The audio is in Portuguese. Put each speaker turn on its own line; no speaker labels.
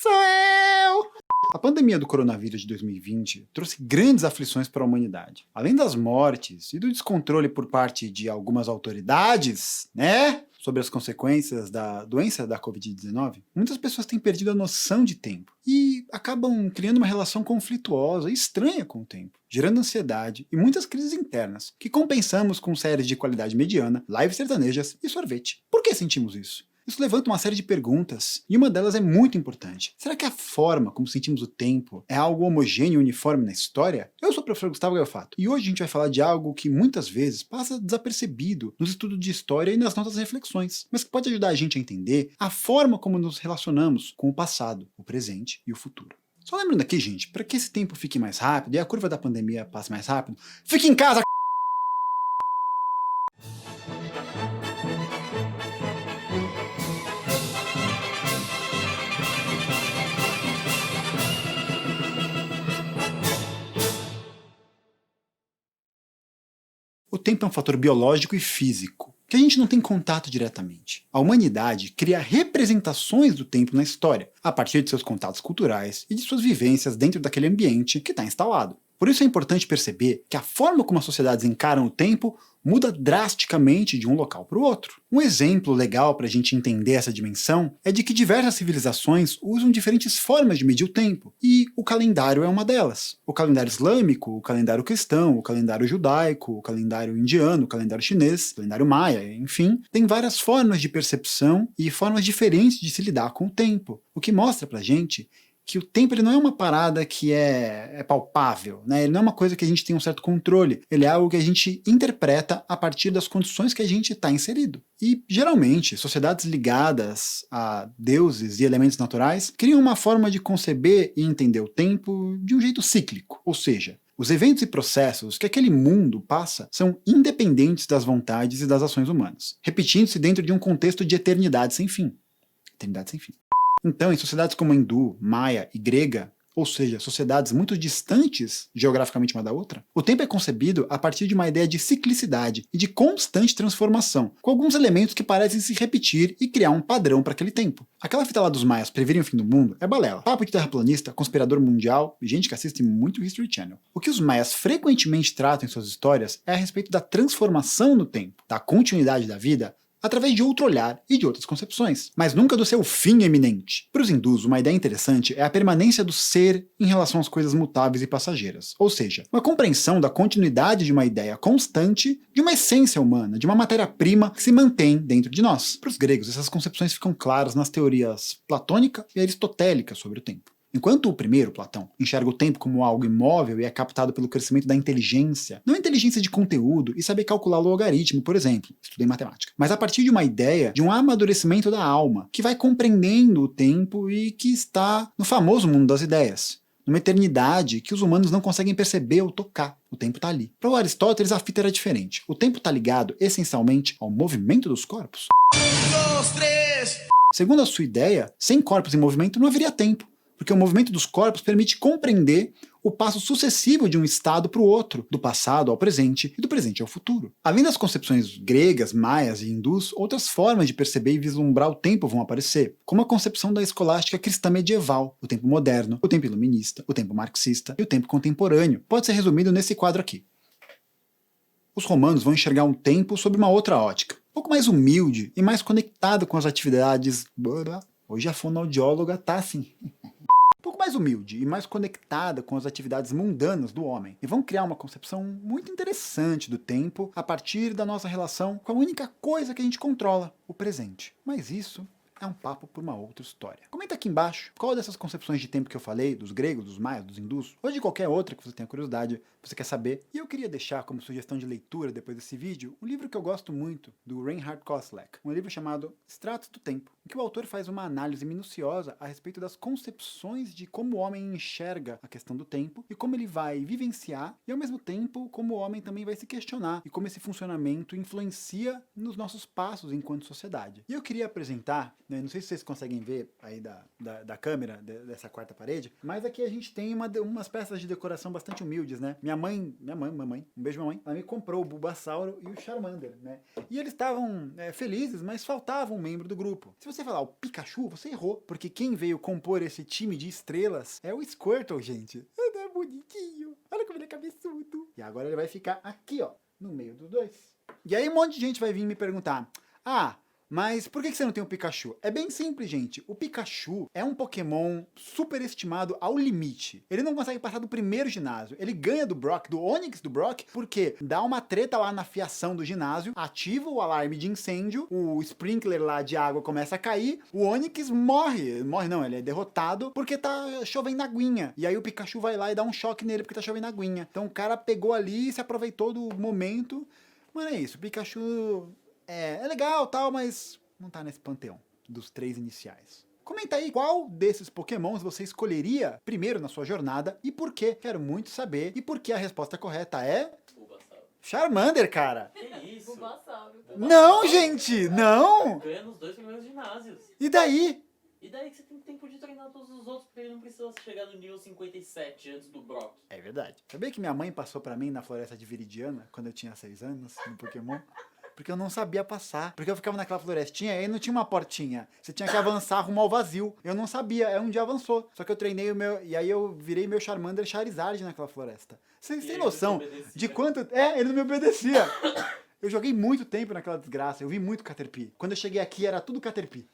Sou eu! A pandemia do coronavírus de 2020 trouxe grandes aflições para a humanidade. Além das mortes e do descontrole por parte de algumas autoridades, né, sobre as consequências da doença da Covid-19, muitas pessoas têm perdido a noção de tempo e acabam criando uma relação conflituosa e estranha com o tempo, gerando ansiedade e muitas crises internas, que compensamos com séries de qualidade mediana, lives sertanejas e sorvete. Por que sentimos isso? Isso levanta uma série de perguntas, e uma delas é muito importante. Será que a forma como sentimos o tempo é algo homogêneo e uniforme na história? Eu sou o professor Gustavo Gaiofato, e hoje a gente vai falar de algo que muitas vezes passa desapercebido nos estudos de história e nas nossas reflexões, mas que pode ajudar a gente a entender a forma como nos relacionamos com o passado, o presente e o futuro. Só lembrando aqui, gente, para que esse tempo fique mais rápido e a curva da pandemia passe mais rápido, fique em casa! O tempo é um fator biológico e físico, que a gente não tem contato diretamente. A humanidade cria representações do tempo na história, a partir de seus contatos culturais e de suas vivências dentro daquele ambiente que está instalado. Por isso é importante perceber que a forma como as sociedades encaram o tempo muda drasticamente de um local para o outro. Um exemplo legal para a gente entender essa dimensão é de que diversas civilizações usam diferentes formas de medir o tempo, e o calendário é uma delas. O calendário islâmico, o calendário cristão, o calendário judaico, o calendário indiano, o calendário chinês, o calendário maia, enfim, tem várias formas de percepção e formas diferentes de se lidar com o tempo, o que mostra pra gente que o tempo ele não é uma parada que é palpável, né? Ele não é uma coisa que a gente tem um certo controle, ele é algo que a gente interpreta a partir das condições que a gente está inserido. E, geralmente, sociedades ligadas a deuses e elementos naturais criam uma forma de conceber e entender o tempo de um jeito cíclico, ou seja, os eventos e processos que aquele mundo passa são independentes das vontades e das ações humanas, repetindo-se dentro de um contexto de eternidade sem fim. Eternidade sem fim. Então, em sociedades como a hindu, maia e grega, ou seja, sociedades muito distantes geograficamente uma da outra, o tempo é concebido a partir de uma ideia de ciclicidade e de constante transformação, com alguns elementos que parecem se repetir e criar um padrão para aquele tempo. Aquela fita lá dos maias preverem o fim do mundo é balela. Papo de terraplanista, conspirador mundial e gente que assiste muito History Channel. O que os maias frequentemente tratam em suas histórias é a respeito da transformação no tempo, da continuidade da vida, através de outro olhar e de outras concepções, mas nunca do seu fim eminente. Para os hindus, uma ideia interessante é a permanência do ser em relação às coisas mutáveis e passageiras, ou seja, uma compreensão da continuidade de uma ideia constante, de uma essência humana, de uma matéria-prima que se mantém dentro de nós. Para os gregos, essas concepções ficam claras nas teorias platônica e aristotélica sobre o tempo. Enquanto o primeiro, Platão, enxerga o tempo como algo imóvel e é captado pelo crescimento da inteligência, não a inteligência de conteúdo e saber calcular o logaritmo, por exemplo, estudei matemática, mas a partir de uma ideia de um amadurecimento da alma, que vai compreendendo o tempo e que está no famoso mundo das ideias, numa eternidade que os humanos não conseguem perceber ou tocar. O tempo está ali. Para o Aristóteles, a fita era diferente. O tempo está ligado, essencialmente, ao movimento dos corpos. 1, 2, 3. Segundo a sua ideia, sem corpos em movimento não haveria tempo, porque o movimento dos corpos permite compreender o passo sucessivo de um estado para o outro, do passado ao presente e do presente ao futuro. Além das concepções gregas, maias e hindus, outras formas de perceber e vislumbrar o tempo vão aparecer, como a concepção da escolástica cristã medieval, o tempo moderno, o tempo iluminista, o tempo marxista e o tempo contemporâneo. Pode ser resumido nesse quadro aqui. Os romanos vão enxergar um tempo sob uma outra ótica, um pouco mais humilde e mais conectado com as atividades... Hoje a fonoaudióloga tá assim... um pouco mais humilde e mais conectada com as atividades mundanas do homem, e vão criar uma concepção muito interessante do tempo a partir da nossa relação com a única coisa que a gente controla, o presente. Mas isso é um papo por uma outra história. Comenta aqui embaixo qual dessas concepções de tempo que eu falei, dos gregos, dos maias, dos hindus, ou de qualquer outra que você tenha curiosidade, você quer saber. E eu queria deixar como sugestão de leitura depois desse vídeo um livro que eu gosto muito, do Reinhard Koselleck, um livro chamado Estratos do Tempo, em que o autor faz uma análise minuciosa a respeito das concepções de como o homem enxerga a questão do tempo e como ele vai vivenciar, e ao mesmo tempo como o homem também vai se questionar e como esse funcionamento influencia nos nossos passos enquanto sociedade. E eu queria apresentar, né, não sei se vocês conseguem ver aí da câmera, dessa quarta parede, mas aqui a gente tem umas peças de decoração bastante humildes, né? Mamãe, um beijo mamãe, ela me comprou o Bulbasauro e o Charmander, né? E eles estavam felizes, mas faltava um membro do grupo. Se você falar o Pikachu, você errou, porque quem veio compor esse time de estrelas é o Squirtle, gente. Ele é bonitinho, olha como ele é cabeçudo. E agora ele vai ficar aqui, ó, no meio dos dois. E aí um monte de gente vai vir me perguntar, mas por que você não tem o Pikachu? É bem simples, gente. O Pikachu é um Pokémon superestimado ao limite. Ele não consegue passar do primeiro ginásio. Ele ganha do Brock, do Onix do Brock, porque dá uma treta lá na fiação do ginásio, ativa o alarme de incêndio, o sprinkler lá de água começa a cair, o Onix morre. Morre não, ele é derrotado porque tá chovendo aguinha. E aí o Pikachu vai lá e dá um choque nele porque tá chovendo aguinha. Então o cara pegou ali e se aproveitou do momento. Mano, é isso. O Pikachu... É legal tal, mas não tá nesse panteão dos 3 iniciais. Comenta aí qual desses pokémons você escolheria primeiro na sua jornada e por quê. Quero muito saber. E por que a resposta correta é...
Bulbasaur.
Charmander, cara.
Que isso?
Bulbasaur.
Não, gente, não.
Ganha nos 2 primeiros ginásios.
E daí?
E daí que você tem tempo de treinar todos os outros, porque ele não precisa chegar no nível 57 antes do Brock.
É verdade. Sabia que minha mãe passou pra mim na floresta de Viridiana, quando eu tinha 6 anos, no Pokémon? Porque eu não sabia passar. Porque eu ficava naquela florestinha e aí não tinha uma portinha. Você tinha que avançar rumo ao vazio. Eu não sabia. Aí um dia avançou. Só que eu treinei o meu... E aí eu virei meu Charmander Charizard naquela floresta. Vocês têm noção de quanto... ele não me obedecia. Eu joguei muito tempo naquela desgraça. Eu vi muito Caterpie. Quando eu cheguei aqui era tudo Caterpie.